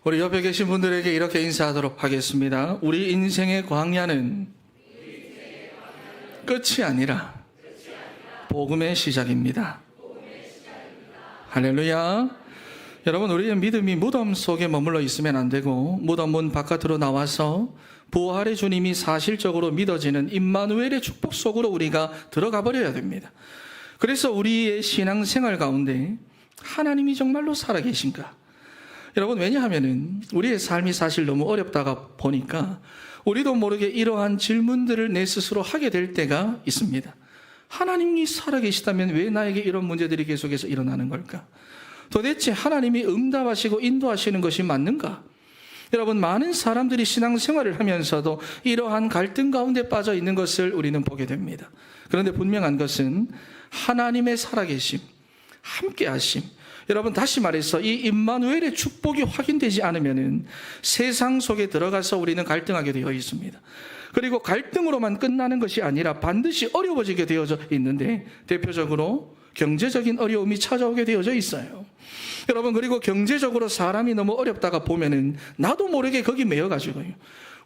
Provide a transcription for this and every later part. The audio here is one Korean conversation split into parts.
우리 옆에 계신 분들에게 이렇게 인사하도록 하겠습니다. 우리 인생의 광야는 끝이 아니라 복음의 시작입니다. 할렐루야. 여러분, 우리의 믿음이 무덤 속에 머물러 있으면 안 되고 무덤 문 바깥으로 나와서 부활의 주님이 사실적으로 믿어지는 임마누엘의 축복 속으로 우리가 들어가 버려야 됩니다. 그래서 우리의 신앙생활 가운데 하나님이 정말로 살아계신가? 여러분, 왜냐하면 우리의 삶이 사실 너무 어렵다가 보니까 우리도 모르게 이러한 질문들을 내 스스로 하게 될 때가 있습니다. 하나님이 살아계시다면 왜 나에게 이런 문제들이 계속해서 일어나는 걸까? 도대체 하나님이 응답하시고 인도하시는 것이 맞는가? 여러분, 많은 사람들이 신앙생활을 하면서도 이러한 갈등 가운데 빠져 있는 것을 우리는 보게 됩니다. 그런데 분명한 것은 하나님의 살아계심, 함께하심, 여러분, 다시 말해서 이 임마누엘의 축복이 확인되지 않으면 세상 속에 들어가서 우리는 갈등하게 되어 있습니다. 그리고 갈등으로만 끝나는 것이 아니라 반드시 어려워지게 되어져 있는데, 대표적으로 경제적인 어려움이 찾아오게 되어져 있어요. 여러분, 그리고 경제적으로 사람이 너무 어렵다가 보면은 나도 모르게 거기 매여가지고요,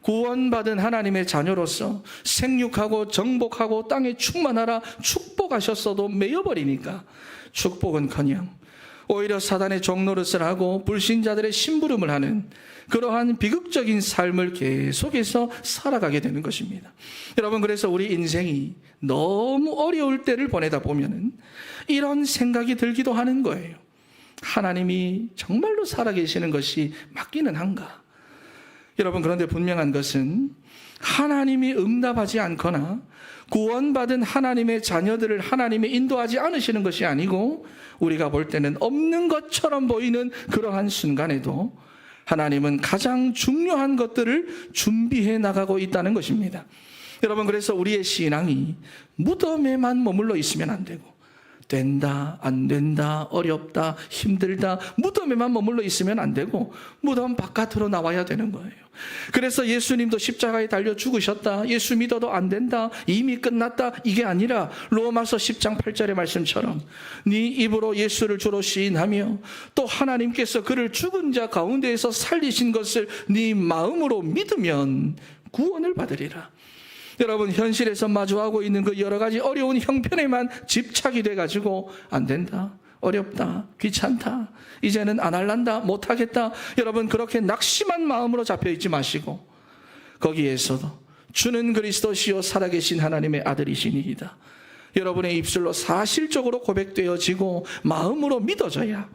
구원받은 하나님의 자녀로서 생육하고 정복하고 땅에 충만하라 축복하셨어도 매여버리니까 축복은커녕 오히려 사단의 종노릇을 하고 불신자들의 심부름을 하는 그러한 비극적인 삶을 계속해서 살아가게 되는 것입니다. 여러분, 그래서 우리 인생이 너무 어려울 때를 보내다 보면은 이런 생각이 들기도 하는 거예요. 하나님이 정말로 살아계시는 것이 맞기는 한가? 여러분, 그런데 분명한 것은 하나님이 응답하지 않거나 구원받은 하나님의 자녀들을 하나님이 인도하지 않으시는 것이 아니고, 우리가 볼 때는 없는 것처럼 보이는 그러한 순간에도 하나님은 가장 중요한 것들을 준비해 나가고 있다는 것입니다. 여러분, 그래서 우리의 신앙이 무덤에만 머물러 있으면 안 되고, 된다, 안 된다, 어렵다, 힘들다, 무덤에만 머물러 있으면 안 되고 무덤 바깥으로 나와야 되는 거예요. 그래서 예수님도 십자가에 달려 죽으셨다, 예수 믿어도 안 된다, 이미 끝났다, 이게 아니라 로마서 10장 8절의 말씀처럼 네 입으로 예수를 주로 시인하며 또 하나님께서 그를 죽은 자 가운데에서 살리신 것을 네 마음으로 믿으면 구원을 받으리라. 여러분, 현실에서 마주하고 있는 그 여러 가지 어려운 형편에만 집착이 돼가지고 안 된다, 어렵다, 귀찮다, 이제는 안 할란다, 못하겠다, 여러분, 그렇게 낙심한 마음으로 잡혀있지 마시고 거기에서도 주는 그리스도시요 살아계신 하나님의 아들이시니이다, 여러분의 입술로 사실적으로 고백되어지고 마음으로 믿어져야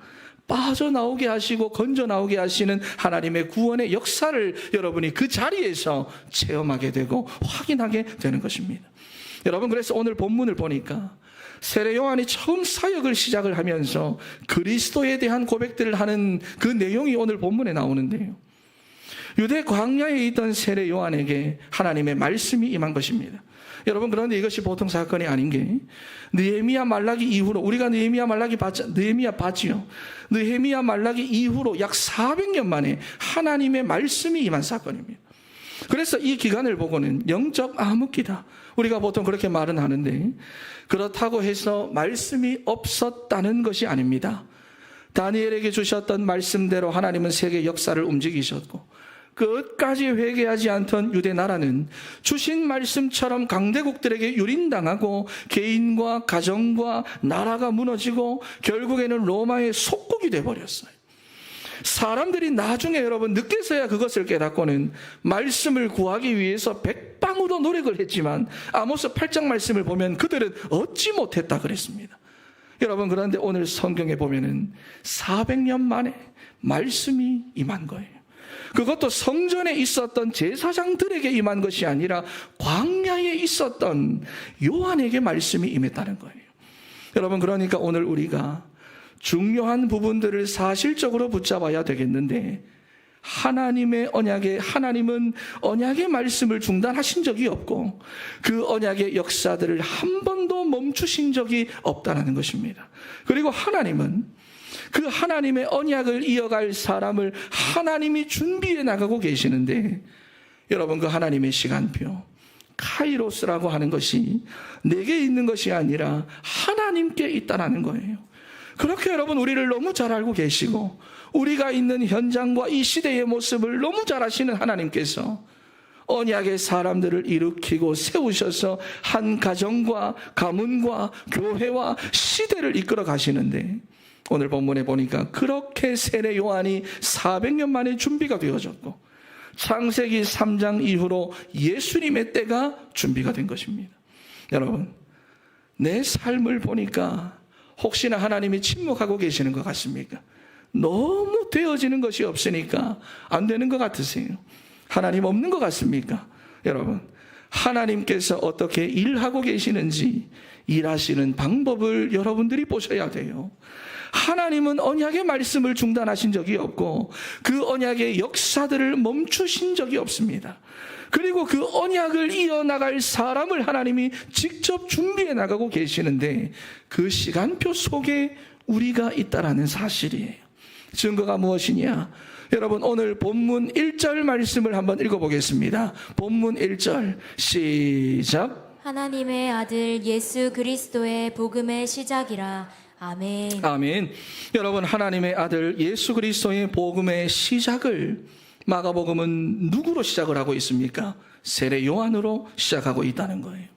빠져나오게 하시고 건져나오게 하시는 하나님의 구원의 역사를 여러분이 그 자리에서 체험하게 되고 확인하게 되는 것입니다. 여러분, 그래서 오늘 본문을 보니까 세례 요한이 처음 사역을 시작을 하면서 그리스도에 대한 고백들을 하는 그 내용이 오늘 본문에 나오는데요, 유대 광야에 있던 세례 요한에게 하나님의 말씀이 임한 것입니다. 여러분, 그런데 이것이 보통 사건이 아닌 게, 느헤미야 말라기 이후로, 우리가 느헤미야 봤지요. 느헤미야 말라기 이후로 약 400년 만에 하나님의 말씀이 임한 사건입니다. 그래서 이 기간을 보고는 영적 암흑기다, 우리가 보통 그렇게 말은 하는데, 그렇다고 해서 말씀이 없었다는 것이 아닙니다. 다니엘에게 주셨던 말씀대로 하나님은 세계 역사를 움직이셨고, 끝까지 회개하지 않던 유대 나라는 주신 말씀처럼 강대국들에게 유린당하고 개인과 가정과 나라가 무너지고 결국에는 로마의 속국이 되어버렸어요. 사람들이 나중에 여러분 늦게서야 그것을 깨닫고는 말씀을 구하기 위해서 백방으로 노력을 했지만 아모스 8장 말씀을 보면 그들은 얻지 못했다 그랬습니다. 여러분, 그런데 오늘 성경에 보면은 400년 만에 말씀이 임한 거예요. 그것도 성전에 있었던 제사장들에게 임한 것이 아니라 광야에 있었던 요한에게 말씀이 임했다는 거예요. 여러분, 그러니까 오늘 우리가 중요한 부분들을 사실적으로 붙잡아야 되겠는데, 하나님은 언약의 말씀을 중단하신 적이 없고 그 언약의 역사들을 한 번도 멈추신 적이 없다는 것입니다. 그리고 하나님은 그 하나님의 언약을 이어갈 사람을 하나님이 준비해 나가고 계시는데, 여러분, 그 하나님의 시간표, 카이로스라고 하는 것이 내게 있는 것이 아니라 하나님께 있다라는 거예요. 그렇게 여러분 우리를 너무 잘 알고 계시고 우리가 있는 현장과 이 시대의 모습을 너무 잘 아시는 하나님께서 언약의 사람들을 일으키고 세우셔서 한 가정과 가문과 교회와 시대를 이끌어 가시는데, 오늘 본문에 보니까 그렇게 세례 요한이 400년 만에 준비가 되어졌고 창세기 3장 이후로 예수님의 때가 준비가 된 것입니다. 여러분, 내 삶을 보니까 혹시나 하나님이 침묵하고 계시는 것 같습니까? 너무 되어지는 것이 없으니까 안 되는 것 같으세요? 하나님 없는 것 같습니까? 여러분, 하나님께서 어떻게 일하고 계시는지 일하시는 방법을 여러분들이 보셔야 돼요. 하나님은 언약의 말씀을 중단하신 적이 없고 그 언약의 역사들을 멈추신 적이 없습니다. 그리고 그 언약을 이어나갈 사람을 하나님이 직접 준비해 나가고 계시는데 그 시간표 속에 우리가 있다라는 사실이에요. 증거가 무엇이냐? 여러분, 오늘 본문 1절 말씀을 한번 읽어보겠습니다. 본문 1절 시작. 하나님의 아들 예수 그리스도의 복음의 시작이라. 아멘. 아멘. 여러분, 하나님의 아들 예수 그리스도의 복음의 시작을 마가복음은 누구로 시작을 하고 있습니까? 세례 요한으로 시작하고 있다는 거예요.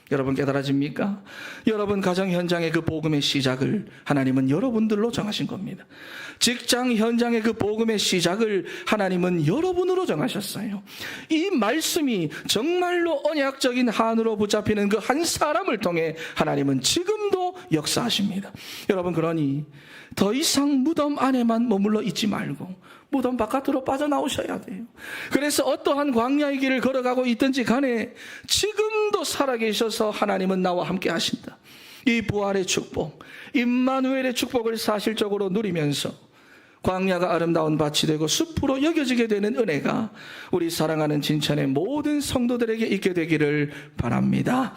여러분 깨달아집니까? 여러분 가정 현장의 그 복음의 시작을 하나님은 여러분들로 정하신 겁니다. 직장 현장의 그 복음의 시작을 하나님은 여러분으로 정하셨어요. 이 말씀이 정말로 언약적인 한으로 붙잡히는 그 한 사람을 통해 하나님은 지금도 역사하십니다. 여러분, 그러니 더 이상 무덤 안에만 머물러 있지 말고 무덤 바깥으로 빠져나오셔야 돼요. 그래서 어떠한 광야의 길을 걸어가고 있든지 간에 지금도 살아계셔서 하나님은 나와 함께 하신다. 이 부활의 축복, 임마누엘의 축복을 사실적으로 누리면서 광야가 아름다운 밭이 되고 숲으로 여겨지게 되는 은혜가 우리 사랑하는 진천의 모든 성도들에게 있게 되기를 바랍니다.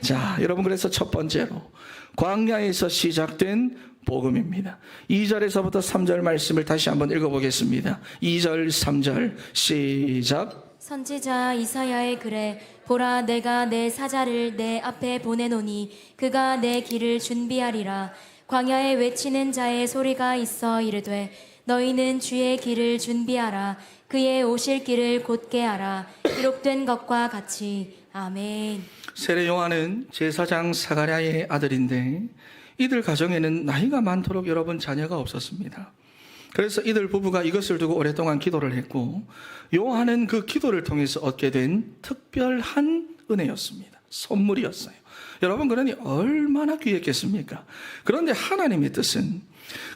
자, 여러분, 그래서 첫 번째로 광야에서 시작된 복음입니다. 2절에서부터 3절 말씀을 다시 한번 읽어보겠습니다. 2절 3절 시작. 선지자 이사야의 글에 보라, 내가 내 사자를 내 앞에 보내노니 그가 내 길을 준비하리라. 광야에 외치는 자의 소리가 있어 이르되 너희는 주의 길을 준비하라. 그의 오실 길을 곧게 하라. 기록된 것과 같이. 아멘. 세례 요한은 제사장 사가랴의 아들인데 이들 가정에는 나이가 많도록 여러분 자녀가 없었습니다. 그래서 이들 부부가 이것을 두고 오랫동안 기도를 했고 요한은 그 기도를 통해서 얻게 된 특별한 은혜였습니다. 선물이었어요. 여러분, 그러니 얼마나 귀했겠습니까? 그런데 하나님의 뜻은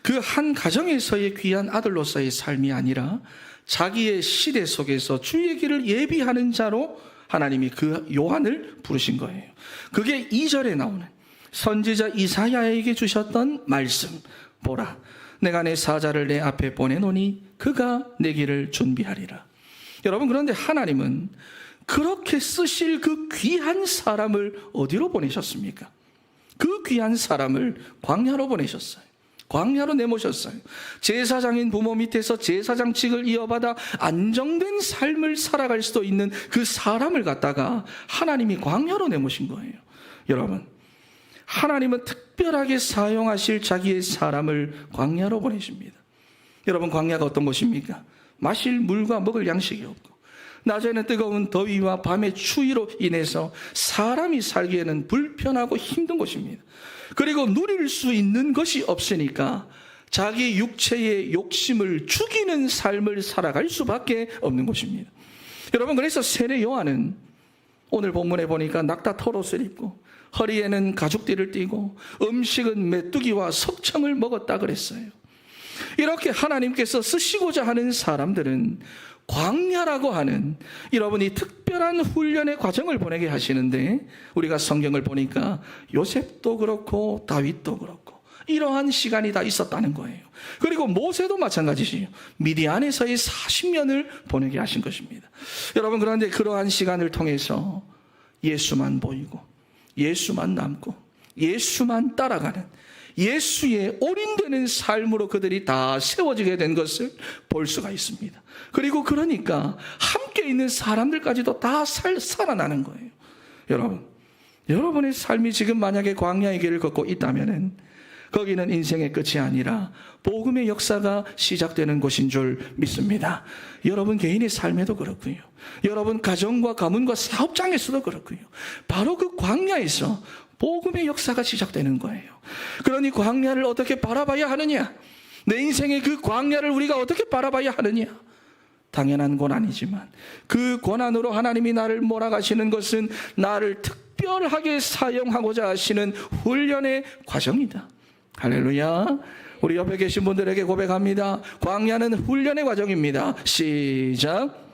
그 한 가정에서의 귀한 아들로서의 삶이 아니라 자기의 시대 속에서 주의 길을 예비하는 자로 하나님이 그 요한을 부르신 거예요. 그게 2절에 나오는 선지자 이사야에게 주셨던 말씀. 보라, 내가 내 사자를 내 앞에 보내노니 그가 내 길을 준비하리라. 여러분, 그런데 하나님은 그렇게 쓰실 그 귀한 사람을 어디로 보내셨습니까? 그 귀한 사람을 광야로 보내셨어요. 광야로 내모셨어요. 제사장인 부모 밑에서 제사장직을 이어받아 안정된 삶을 살아갈 수도 있는 그 사람을 갖다가 하나님이 광야로 내모신 거예요. 여러분, 하나님은 특별하게 사용하실 자기의 사람을 광야로 보내십니다. 여러분, 광야가 어떤 곳입니까? 마실 물과 먹을 양식이 없고 낮에는 뜨거운 더위와 밤의 추위로 인해서 사람이 살기에는 불편하고 힘든 곳입니다. 그리고 누릴 수 있는 것이 없으니까 자기 육체의 욕심을 죽이는 삶을 살아갈 수밖에 없는 곳입니다. 여러분, 그래서 세례 요한은 오늘 본문에 보니까 낙타 털옷을 입고 허리에는 가죽띠를 띠고 음식은 메뚜기와 석청을 먹었다 그랬어요. 이렇게 하나님께서 쓰시고자 하는 사람들은 광야라고 하는 여러분이 특별한 훈련의 과정을 보내게 하시는데, 우리가 성경을 보니까 요셉도 그렇고 다윗도 그렇고 이러한 시간이 다 있었다는 거예요. 그리고 모세도 마찬가지시요. 미디안에서의 40년을 보내게 하신 것입니다. 여러분, 그런데 그러한 시간을 통해서 예수만 보이고 예수만 남고 예수만 따라가는 예수의 올인되는 삶으로 그들이 다 세워지게 된 것을 볼 수가 있습니다. 그리고 그러니까 함께 있는 사람들까지도 다 살아나는 거예요. 여러분, 여러분의 삶이 지금 만약에 광야의 길을 걷고 있다면은 거기는 인생의 끝이 아니라 복음의 역사가 시작되는 곳인 줄 믿습니다. 여러분 개인의 삶에도 그렇고요. 여러분 가정과 가문과 사업장에서도 그렇고요. 바로 그 광야에서 복음의 역사가 시작되는 거예요. 그러니 광야를 어떻게 바라봐야 하느냐? 내 인생의 그 광야를 우리가 어떻게 바라봐야 하느냐? 당연한 건 아니지만 그 고난으로 하나님이 나를 몰아가시는 것은 나를 특별하게 사용하고자 하시는 훈련의 과정이다. 할렐루야. 우리 옆에 계신 분들에게 고백합니다. 광야는 훈련의 과정입니다. 시작.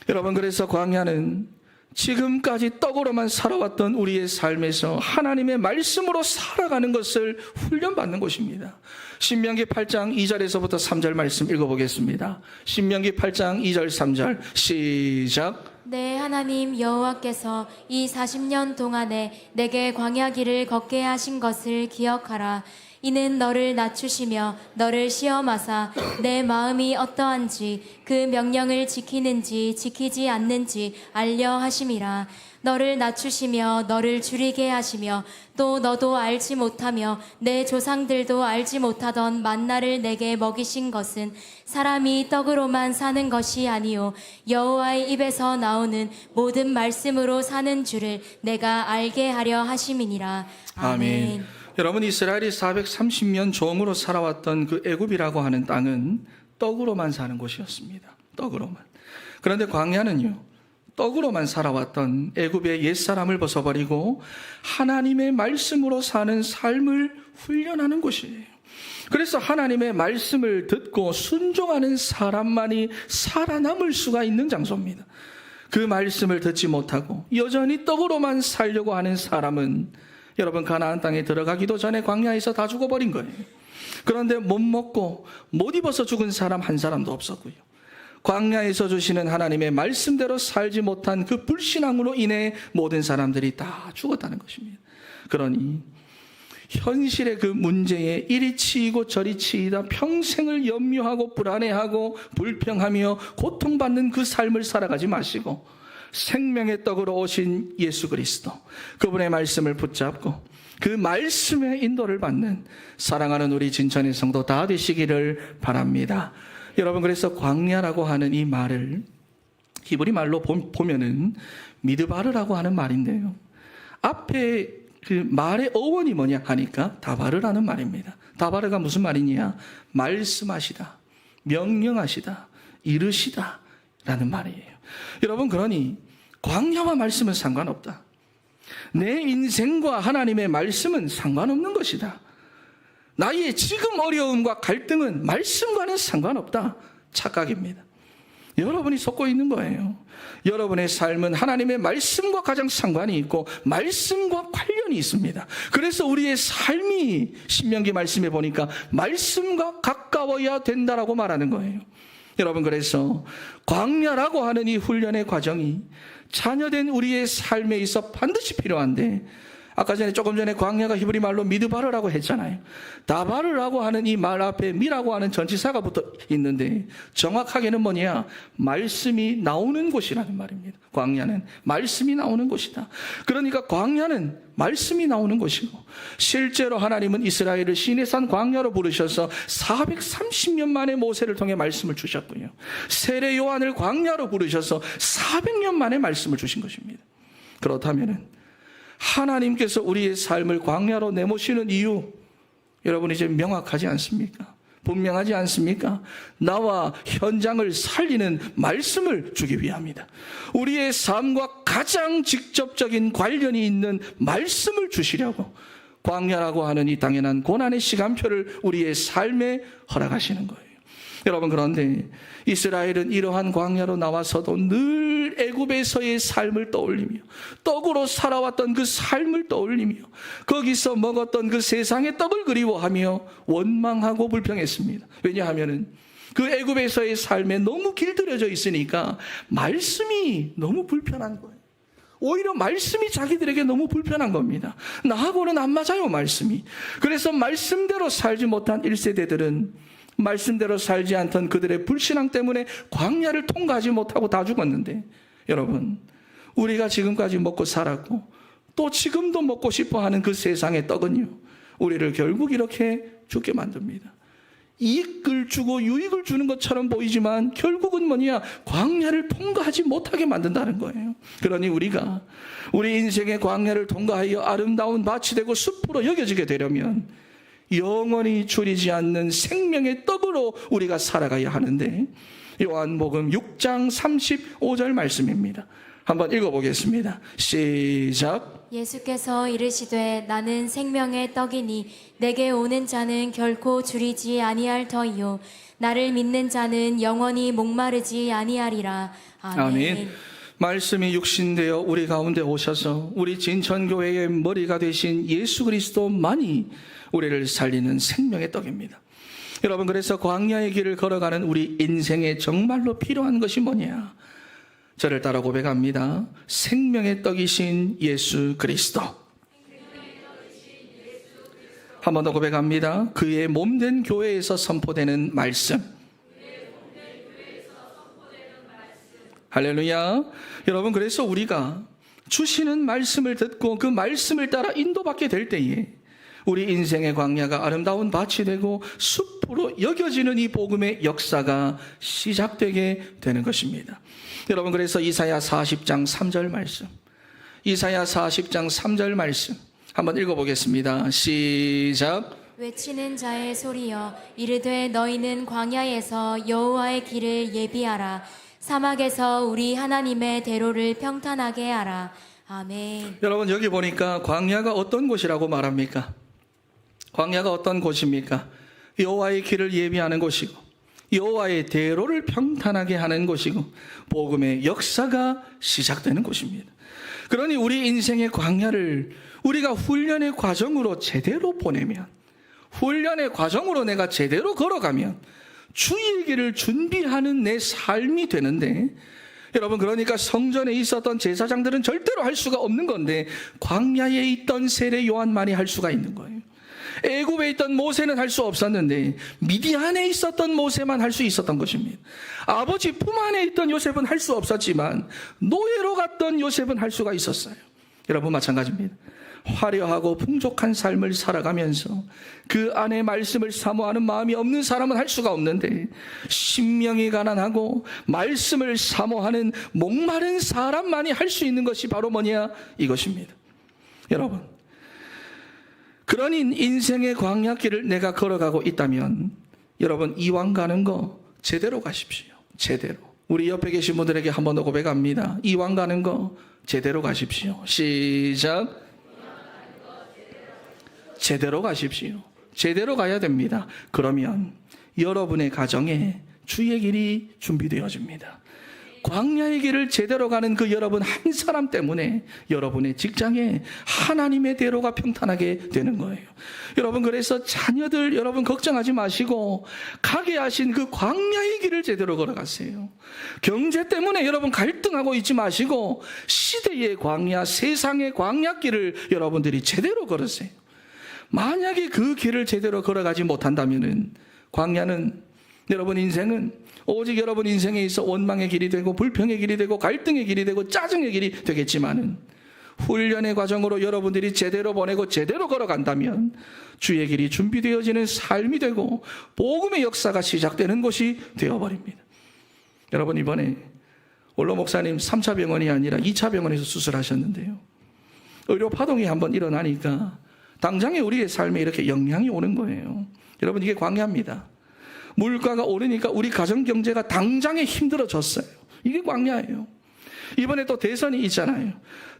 여러분, 그래서 광야는 지금까지 떡으로만 살아왔던 우리의 삶에서 하나님의 말씀으로 살아가는 것을 훈련받는 곳입니다. 신명기 8장 2절에서부터 3절 말씀 읽어보겠습니다. 신명기 8장 2절 3절 시작. 내 하나님 여호와께서 이 40년 동안에 내게 광야 길을 걷게 하신 것을 기억하라. 이는 너를 낮추시며 너를 시험하사 내 마음이 어떠한지 그 명령을 지키는지 지키지 않는지 알려 하심이라. 너를 낮추시며 너를 줄이게 하시며 또 너도 알지 못하며 내 조상들도 알지 못하던 만나를 내게 먹이신 것은 사람이 떡으로만 사는 것이 아니요 여호와의 입에서 나오는 모든 말씀으로 사는 줄을 내가 알게 하려 하심이니라. 아멘. 여러분, 이스라엘이 430년 종으로 살아왔던 그 애굽이라고 하는 땅은 떡으로만 사는 곳이었습니다. 떡으로만. 그런데 광야는요, 떡으로만 살아왔던 애굽의 옛사람을 벗어버리고 하나님의 말씀으로 사는 삶을 훈련하는 곳이에요. 그래서 하나님의 말씀을 듣고 순종하는 사람만이 살아남을 수가 있는 장소입니다. 그 말씀을 듣지 못하고 여전히 떡으로만 살려고 하는 사람은 여러분 가나안 땅에 들어가기도 전에 광야에서 다 죽어버린 거예요. 그런데 못 먹고 못 입어서 죽은 사람 한 사람도 없었고요. 광야에서 주시는 하나님의 말씀대로 살지 못한 그 불신앙으로 인해 모든 사람들이 다 죽었다는 것입니다. 그러니 현실의 그 문제에 이리 치이고 저리 치이다 평생을 염려하고 불안해하고 불평하며 고통받는 그 삶을 살아가지 마시고 생명의 떡으로 오신 예수 그리스도, 그분의 말씀을 붙잡고 그 말씀의 인도를 받는 사랑하는 우리 진천의 성도 다 되시기를 바랍니다. 여러분, 그래서 광야라고 하는 이 말을 히브리 말로 보면은 미드바르라고 하는 말인데요. 앞에 그 말의 어원이 뭐냐 하니까 다바르라는 말입니다. 다바르가 무슨 말이냐? 말씀하시다, 명령하시다, 이르시다 라는 말이에요. 여러분, 그러니 광야와 말씀은 상관없다. 내 인생과 하나님의 말씀은 상관없는 것이다. 나의 지금 어려움과 갈등은 말씀과는 상관없다. 착각입니다. 여러분이 속고 있는 거예요. 여러분의 삶은 하나님의 말씀과 가장 상관이 있고 말씀과 관련이 있습니다. 그래서 우리의 삶이 신명기 말씀에 보니까 말씀과 가까워야 된다라고 말하는 거예요. 여러분, 그래서 광야라고 하는 이 훈련의 과정이 자녀된 우리의 삶에 있어 반드시 필요한데, 아까 전에 조금 전에 광야가 히브리 말로 미드바르라고 했잖아요. 다바르라고 하는 이 말 앞에 미라고 하는 전치사가 붙어 있는데 정확하게는 뭐냐? 말씀이 나오는 곳이라는 말입니다. 광야는 말씀이 나오는 곳이다. 그러니까 광야는 말씀이 나오는 곳이고, 실제로 하나님은 이스라엘을 시내산 광야로 부르셔서 430년 만에 모세를 통해 말씀을 주셨고요. 세례 요한을 광야로 부르셔서 400년 만에 말씀을 주신 것입니다. 그렇다면은 하나님께서 우리의 삶을 광야로 내모시는 이유, 여러분 이제 명확하지 않습니까? 분명하지 않습니까? 나와 현장을 살리는 말씀을 주기 위함이다. 우리의 삶과 가장 직접적인 관련이 있는 말씀을 주시려고 광야라고 하는 이 당연한 고난의 시간표를 우리의 삶에 허락하시는 거예요. 여러분, 그런데 이스라엘은 이러한 광야로 나와서도 늘 애굽에서의 삶을 떠올리며 떡으로 살아왔던 그 삶을 떠올리며 거기서 먹었던 그 세상의 떡을 그리워하며 원망하고 불평했습니다. 왜냐하면 그 애굽에서의 삶에 너무 길들여져 있으니까 말씀이 너무 불편한 거예요. 오히려 말씀이 자기들에게 너무 불편한 겁니다. 나하고는 안 맞아요, 말씀이. 그래서 말씀대로 살지 못한 1세대들은 말씀대로 살지 않던 그들의 불신앙 때문에 광야를 통과하지 못하고 다 죽었는데, 여러분, 우리가 지금까지 먹고 살았고 또 지금도 먹고 싶어 하는 그 세상의 떡은요, 우리를 결국 이렇게 죽게 만듭니다. 이익을 주고 유익을 주는 것처럼 보이지만 결국은 뭐냐? 광야를 통과하지 못하게 만든다는 거예요. 그러니 우리가 우리 인생의 광야를 통과하여 아름다운 밭이 되고 숲으로 여겨지게 되려면 영원히 줄이지 않는 생명의 떡으로 우리가 살아가야 하는데, 요한복음 6장 35절 말씀입니다. 한번 읽어보겠습니다. 시작. 예수께서 이르시되 나는 생명의 떡이니 내게 오는 자는 결코 줄이지 아니할 터이요 나를 믿는 자는 영원히 목마르지 아니하리라. 아멘. 말씀이 육신되어 우리 가운데 오셔서 우리 진천교회의 머리가 되신 예수 그리스도만이 우리를 살리는 생명의 떡입니다. 여러분, 그래서 광야의 길을 걸어가는 우리 인생에 정말로 필요한 것이 뭐냐? 저를 따라 고백합니다. 생명의 떡이신 예수 그리스도. 한 번 더 고백합니다. 그의 몸된 교회에서 선포되는 말씀. 할렐루야. 여러분, 그래서 우리가 주시는 말씀을 듣고 그 말씀을 따라 인도받게 될 때에 우리 인생의 광야가 아름다운 밭이 되고 숲으로 여겨지는 이 복음의 역사가 시작되게 되는 것입니다. 여러분, 그래서 이사야 40장 3절 말씀, 이사야 40장 3절 말씀 한번 읽어보겠습니다. 시작. 외치는 자의 소리여 이르되 너희는 광야에서 여호와의 길을 예비하라. 사막에서 우리 하나님의 대로를 평탄하게 하라. 아멘. 여러분, 여기 보니까 광야가 어떤 곳이라고 말합니까? 광야가 어떤 곳입니까? 여호와의 길을 예비하는 곳이고 여호와의 대로를 평탄하게 하는 곳이고 복음의 역사가 시작되는 곳입니다. 그러니 우리 인생의 광야를 우리가 훈련의 과정으로 제대로 보내면, 훈련의 과정으로 내가 제대로 걸어가면 주의 길을 준비하는 내 삶이 되는데, 여러분, 그러니까 성전에 있었던 제사장들은 절대로 할 수가 없는 건데 광야에 있던 세례 요한만이 할 수가 있는 거예요. 애굽에 있던 모세는 할 수 없었는데 미디안에 있었던 모세만 할 수 있었던 것입니다. 아버지 품 안에 있던 요셉은 할 수 없었지만 노예로 갔던 요셉은 할 수가 있었어요. 여러분, 마찬가지입니다. 화려하고 풍족한 삶을 살아가면서 그 안에 말씀을 사모하는 마음이 없는 사람은 할 수가 없는데, 심령이 가난하고 말씀을 사모하는 목마른 사람만이 할 수 있는 것이 바로 뭐냐? 이것입니다. 여러분, 그런 인생의 광야길을 내가 걸어가고 있다면 여러분, 이왕 가는 거 제대로 가십시오. 제대로. 우리 옆에 계신 분들에게 한 번 더 고백합니다. 이왕 가는 거 제대로 가십시오. 시작. 제대로 가십시오. 제대로 가야 됩니다. 그러면 여러분의 가정에 주의 길이 준비되어집니다. 광야의 길을 제대로 가는 그 여러분 한 사람 때문에 여러분의 직장에 하나님의 대로가 평탄하게 되는 거예요. 여러분, 그래서 자녀들 여러분 걱정하지 마시고 가게 하신 그 광야의 길을 제대로 걸어가세요. 경제 때문에 여러분 갈등하고 있지 마시고 시대의 광야, 세상의 광야길을 여러분들이 제대로 걸으세요. 만약에 그 길을 제대로 걸어가지 못한다면은 광야는, 여러분 인생은 오직 여러분 인생에 있어 원망의 길이 되고 불평의 길이 되고 갈등의 길이 되고 짜증의 길이 되겠지만은, 훈련의 과정으로 여러분들이 제대로 보내고 제대로 걸어간다면 주의 길이 준비되어지는 삶이 되고 복음의 역사가 시작되는 곳이 되어버립니다. 여러분, 이번에 원로 목사님 3차 병원이 아니라 2차 병원에서 수술하셨는데요, 의료 파동이 한번 일어나니까 당장에 우리의 삶에 이렇게 영향이 오는 거예요. 여러분, 이게 광야입니다. 물가가 오르니까 우리 가정 경제가 당장에 힘들어졌어요. 이게 광야예요. 이번에 또 대선이 있잖아요.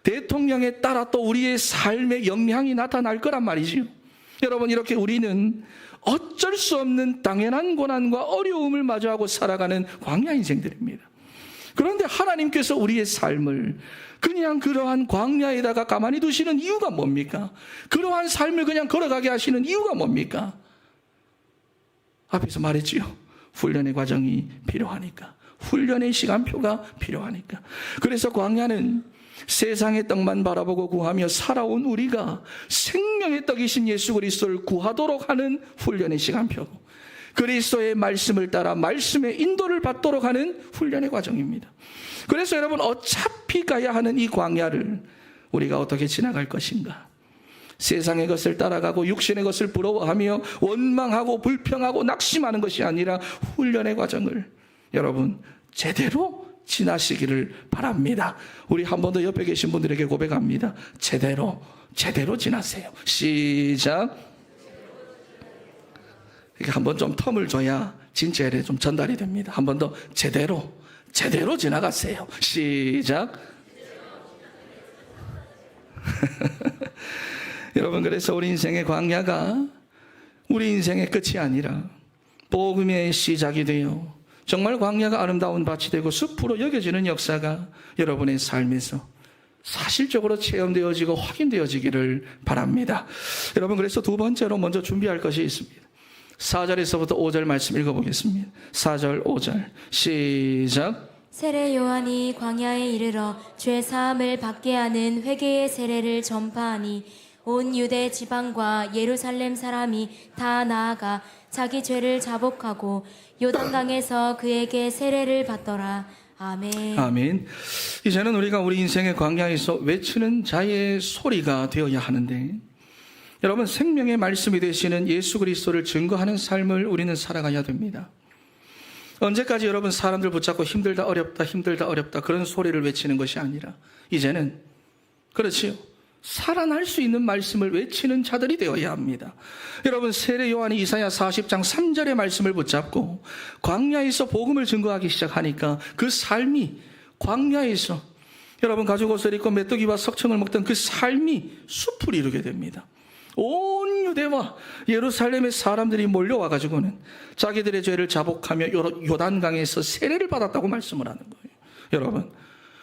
대통령에 따라 또 우리의 삶에 영향이 나타날 거란 말이지요. 여러분, 이렇게 우리는 어쩔 수 없는 당연한 고난과 어려움을 마주하고 살아가는 광야 인생들입니다. 그런데 하나님께서 우리의 삶을 그냥 그러한 광야에다가 가만히 두시는 이유가 뭡니까? 그러한 삶을 그냥 걸어가게 하시는 이유가 뭡니까? 앞에서 말했지요. 훈련의 과정이 필요하니까. 훈련의 시간표가 필요하니까. 그래서 광야는 세상의 떡만 바라보고 구하며 살아온 우리가 생명의 떡이신 예수 그리스도를 구하도록 하는 훈련의 시간표고, 그리스도의 말씀을 따라 말씀의 인도를 받도록 하는 훈련의 과정입니다. 그래서 여러분, 어차피 가야 하는 이 광야를 우리가 어떻게 지나갈 것인가? 세상의 것을 따라가고 육신의 것을 부러워하며 원망하고 불평하고 낙심하는 것이 아니라 훈련의 과정을 여러분 제대로 지나시기를 바랍니다. 우리 한 번 더 옆에 계신 분들에게 고백합니다. 제대로 지나세요. 시작. 한 번 좀 텀을 줘야 진짜에 좀 전달이 됩니다. 한 번 더 제대로 지나가세요. 시작. 여러분, 그래서 우리 인생의 광야가 우리 인생의 끝이 아니라 복음의 시작이 되어 정말 광야가 아름다운 밭이 되고 숲으로 여겨지는 역사가 여러분의 삶에서 사실적으로 체험되어지고 확인되어지기를 바랍니다. 여러분, 그래서 두 번째로 먼저 준비할 것이 있습니다. 4절에서부터 5절 말씀 읽어보겠습니다. 4절 5절 시작. 세례 요한이 광야에 이르러 죄 사함을 받게 하는 회개의 세례를 전파하니 온 유대 지방과 예루살렘 사람이 다 나아가 자기 죄를 자복하고 요단강에서 그에게 세례를 받더라. 아멘. 아멘. 이제는 우리가 우리 인생의 광야에서 외치는 자의 소리가 되어야 하는데, 여러분, 생명의 말씀이 되시는 예수 그리스도를 증거하는 삶을 우리는 살아가야 됩니다. 언제까지 여러분 사람들 붙잡고 힘들다 어렵다 그런 소리를 외치는 것이 아니라 이제는 그렇지요, 살아날 수 있는 말씀을 외치는 자들이 되어야 합니다. 여러분, 세례 요한이 이사야 40장 3절의 말씀을 붙잡고 광야에서 복음을 증거하기 시작하니까 그 삶이 광야에서 여러분 가죽 옷을 입고 메뚜기와 석청을 먹던 그 삶이 숲을 이루게 됩니다. 온 유대와 예루살렘의 사람들이 몰려와가지고는 자기들의 죄를 자복하며 요단강에서 세례를 받았다고 말씀을 하는 거예요. 여러분,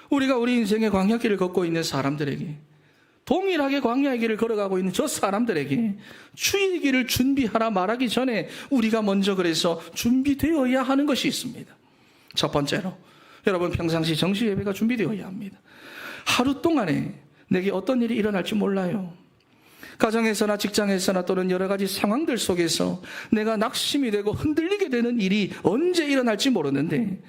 우리가 우리 인생의 광야길을 걷고 있는 사람들에게, 동일하게 광야의 길을 걸어가고 있는 저 사람들에게 주의 길을 준비하라 말하기 전에 우리가 먼저 그래서 준비되어야 하는 것이 있습니다. 첫 번째로 여러분, 평상시 정시 예배가 준비되어야 합니다. 하루 동안에 내게 어떤 일이 일어날지 몰라요. 가정에서나 직장에서나 또는 여러 가지 상황들 속에서 내가 낙심이 되고 흔들리게 되는 일이 언제 일어날지 모르는데,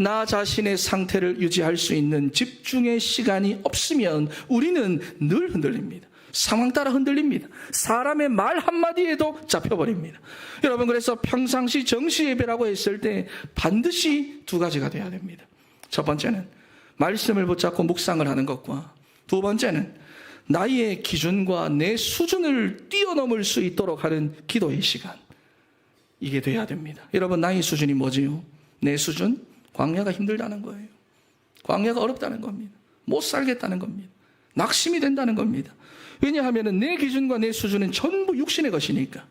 나 자신의 상태를 유지할 수 있는 집중의 시간이 없으면 우리는 늘 흔들립니다. 상황 따라 흔들립니다. 사람의 말 한마디에도 잡혀버립니다. 여러분, 그래서 평상시 정시 예배라고 했을 때 반드시 두 가지가 돼야 됩니다. 첫 번째는 말씀을 붙잡고 묵상을 하는 것과, 두 번째는 나의 기준과 내 수준을 뛰어넘을 수 있도록 하는 기도의 시간, 이게 돼야 됩니다. 여러분, 나의 수준이 뭐지요? 내 수준? 광야가 힘들다는 거예요. 광야가 어렵다는 겁니다. 못 살겠다는 겁니다. 낙심이 된다는 겁니다. 왜냐하면 내 기준과 내 수준은 전부 육신의 것이니까.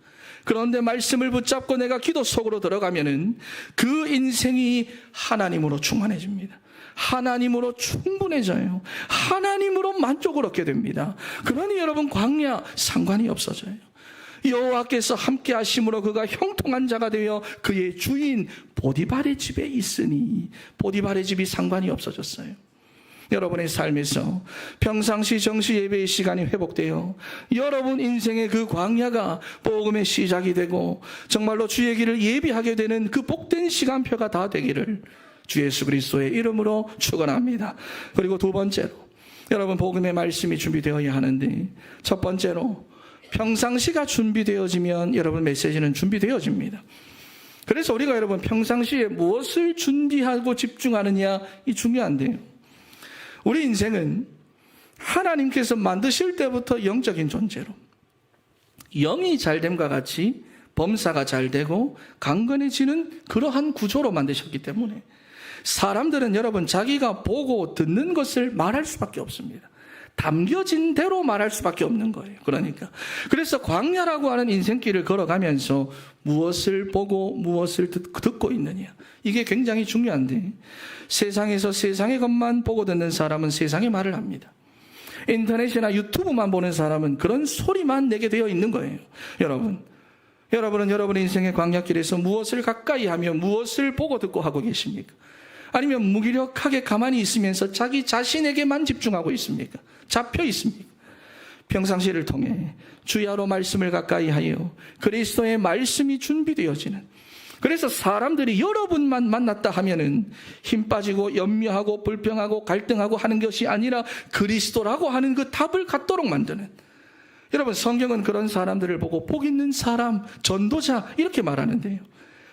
그런데 말씀을 붙잡고 내가 기도 속으로 들어가면은 그 인생이 하나님으로 충만해집니다. 하나님으로 충분해져요. 하나님으로 만족을 얻게 됩니다. 그러니 여러분, 광야 상관이 없어져요. 여호와께서 함께 하심으로 그가 형통한 자가 되어 그의 주인 보디발의 집에 있으니, 보디발의 집이 상관이 없어졌어요. 여러분의 삶에서 평상시 정시 예배의 시간이 회복되어 여러분 인생의 그 광야가 복음의 시작이 되고 정말로 주의 길을 예비하게 되는 그 복된 시간표가 다 되기를 주 예수 그리스도의 이름으로 축원합니다. 그리고 두 번째로, 여러분, 복음의 말씀이 준비되어야 하는데, 첫 번째로 평상시가 준비되어지면 여러분 메시지는 준비되어집니다. 그래서 우리가 여러분 평상시에 무엇을 준비하고 집중하느냐, 이 중요한데요. 우리 인생은 하나님께서 만드실 때부터 영적인 존재로, 영이 잘됨과 같이 범사가 잘 되고 강건해지는 그러한 구조로 만드셨기 때문에 사람들은 여러분 자기가 보고 듣는 것을 말할 수밖에 없습니다. 담겨진 대로 말할 수밖에 없는 거예요. 그래서 광야라고 하는 인생길을 걸어가면서 무엇을 보고 무엇을 듣고 있느냐, 이게 굉장히 중요한데, 세상에서 세상의 것만 보고 듣는 사람은 세상의 말을 합니다. 인터넷이나 유튜브만 보는 사람은 그런 소리만 내게 되어 있는 거예요. 여러분은 여러분의 인생의 광야길에서 무엇을 가까이 하며 무엇을 보고 듣고 하고 계십니까? 아니면 무기력하게 가만히 있으면서 자기 자신에게만 집중하고 있습니까? 잡혀 있습니까? 평상시를 통해 주야로 말씀을 가까이 하여 그리스도의 말씀이 준비되어지는, 그래서 사람들이 여러분만 만났다 하면은 힘 빠지고 염려하고 불평하고 갈등하고 하는 것이 아니라 그리스도라고 하는 그 답을 갖도록 만드는, 여러분 성경은 그런 사람들을 보고 복 있는 사람, 전도자 이렇게 말하는데요.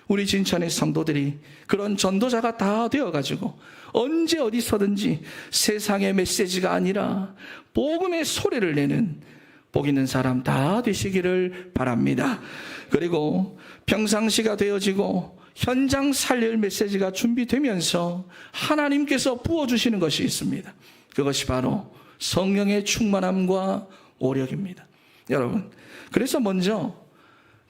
우리 진천의 성도들이 그런 전도자가 다 되어가지고 언제 어디서든지 세상의 메시지가 아니라 복음의 소리를 내는 복 있는 사람 다 되시기를 바랍니다. 그리고 평상시가 되어지고 현장 살릴 메시지가 준비되면서 하나님께서 부어주시는 것이 있습니다. 그것이 바로 성령의 충만함과 오력입니다. 여러분, 그래서 먼저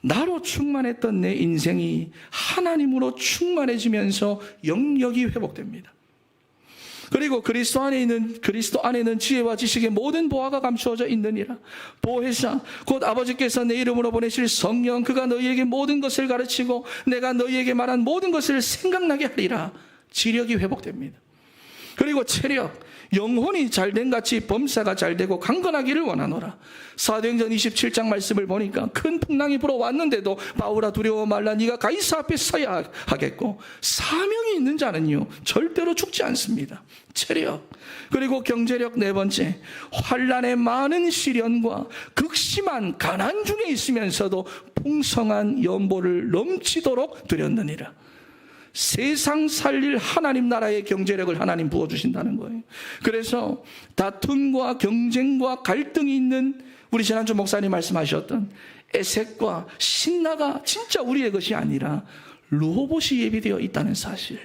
나로 충만했던 내 인생이 하나님으로 충만해지면서 영역이 회복됩니다. 그리고 그리스도 안에 있는 지혜와 지식의 모든 보화가 감추어져 있느니라. 보혜사 곧 아버지께서 내 이름으로 보내실 성령, 그가 너희에게 모든 것을 가르치고 내가 너희에게 말한 모든 것을 생각나게 하리라. 지력이 회복됩니다. 그리고 체력, 영혼이 잘된 같이 범사가 잘되고 강건하기를 원하노라. 사도행전 27장 말씀을 보니까 큰 풍랑이 불어왔는데도 바울아 두려워 말라, 네가 가이사 앞에 서야 하겠고 사명이 있는 자는요 절대로 죽지 않습니다. 체력, 그리고 경제력. 네 번째, 환난의 많은 시련과 극심한 가난 중에 있으면서도 풍성한 연보를 넘치도록 드렸느니라. 세상 살릴 하나님 나라의 경제력을 하나님 부어주신다는 거예요. 그래서 다툼과 경쟁과 갈등이 있는, 우리 지난주 목사님 말씀하셨던 에색과 신나가 진짜 우리의 것이 아니라 루호봇이 예비되어 있다는 사실.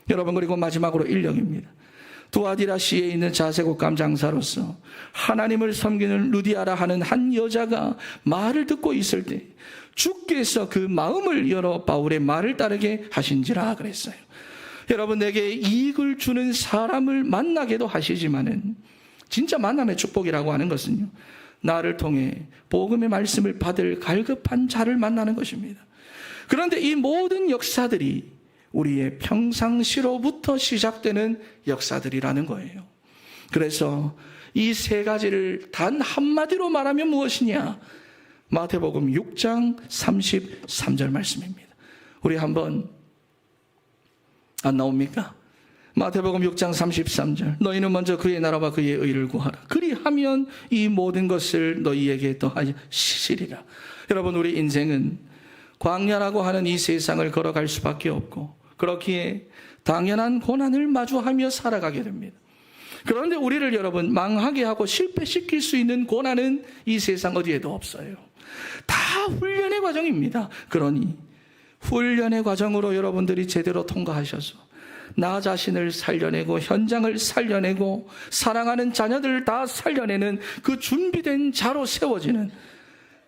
여러분, 그리고 마지막으로 인력입니다. 두아디라시에 있는 자색옷감 장사로서 하나님을 섬기는 루디아라 하는 한 여자가 말을 듣고 있을 때 주께서 그 마음을 열어 바울의 말을 따르게 하신지라 그랬어요. 여러분, 내게 이익을 주는 사람을 만나게도 하시지만은 진짜 만남의 축복이라고 하는 것은요, 나를 통해 복음의 말씀을 받을 갈급한 자를 만나는 것입니다. 그런데 이 모든 역사들이 우리의 평상시로부터 시작되는 역사들이라는 거예요. 그래서 이 세 가지를 단 한마디로 말하면 무엇이냐? 마태복음 6장 33절 말씀입니다. 우리 한번, 안 나옵니까? 마태복음 6장 33절. 너희는 먼저 그의 나라와 그의 의를 구하라. 그리하면 이 모든 것을 너희에게 더하시리라. 여러분, 우리 인생은 광야라고 하는 이 세상을 걸어갈 수밖에 없고, 그렇기에 당연한 고난을 마주하며 살아가게 됩니다. 그런데 우리를 여러분 망하게 하고 실패시킬 수 있는 고난은 이 세상 어디에도 없어요. 다 훈련의 과정입니다. 그러니 훈련의 과정으로 여러분들이 제대로 통과하셔서 나 자신을 살려내고 현장을 살려내고 사랑하는 자녀들을 다 살려내는 그 준비된 자로 세워지는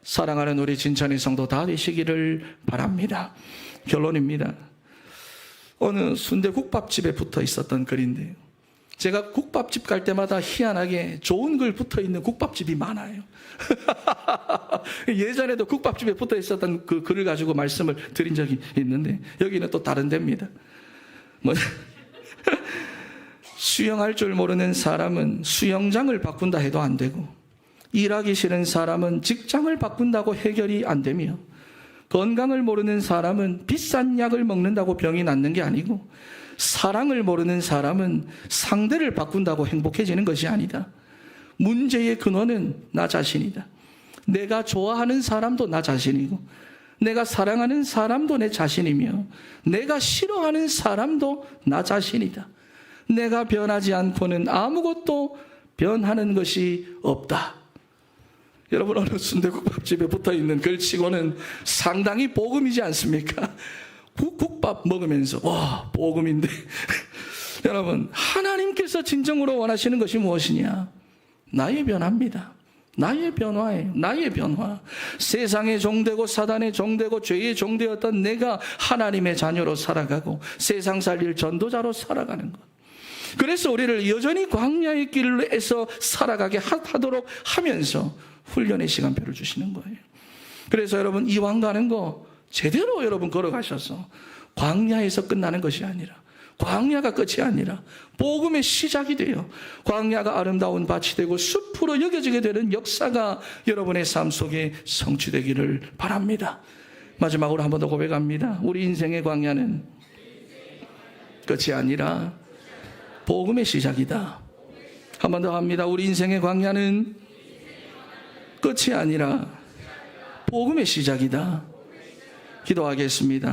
사랑하는 우리 진천의 성도 다 되시기를 바랍니다. 결론입니다. 어느 순대국밥집에 붙어 있었던 글인데요, 제가 국밥집 갈 때마다 희한하게 좋은 글 붙어 있는 국밥집이 많아요. 예전에도 국밥집에 붙어 있었던 그 글을 가지고 말씀을 드린 적이 있는데 여기는 또 다른 데입니다. 수영할 줄 모르는 사람은 수영장을 바꾼다 해도 안 되고, 일하기 싫은 사람은 직장을 바꾼다고 해결이 안 되며, 건강을 모르는 사람은 비싼 약을 먹는다고 병이 낫는 게 아니고, 사랑을 모르는 사람은 상대를 바꾼다고 행복해지는 것이 아니다. 문제의 근원은 나 자신이다. 내가 좋아하는 사람도 나 자신이고, 내가 사랑하는 사람도 내 자신이며, 내가 싫어하는 사람도 나 자신이다. 내가 변하지 않고는 아무것도 변하는 것이 없다. 여러분, 어느 순대국밥집에 붙어있는 글치고는 상당히 복음이지 않습니까? 국밥 먹으면서 와, 복음인데. 여러분, 하나님께서 진정으로 원하시는 것이 무엇이냐? 나의 변화입니다. 나의 변화예요. 나의 변화. 세상의 종되고 사단의 종되고 죄의 종되었던 내가 하나님의 자녀로 살아가고 세상 살릴 전도자로 살아가는 것. 그래서 우리를 여전히 광야의 길에서 살아가게 하도록 하면서 훈련의 시간표를 주시는 거예요. 그래서 여러분, 이왕 가는 거 제대로 여러분 걸어가셔서 광야에서 끝나는 것이 아니라, 광야가 끝이 아니라 복음의 시작이 돼요. 광야가 아름다운 밭이 되고 숲으로 여겨지게 되는 역사가 여러분의 삶 속에 성취되기를 바랍니다. 마지막으로 한 번 더 고백합니다. 우리 인생의 광야는 끝이 아니라 복음의 시작이다. 한 번 더 합니다. 우리 인생의 광야는 끝이 아니라 복음의 시작이다. 기도하겠습니다.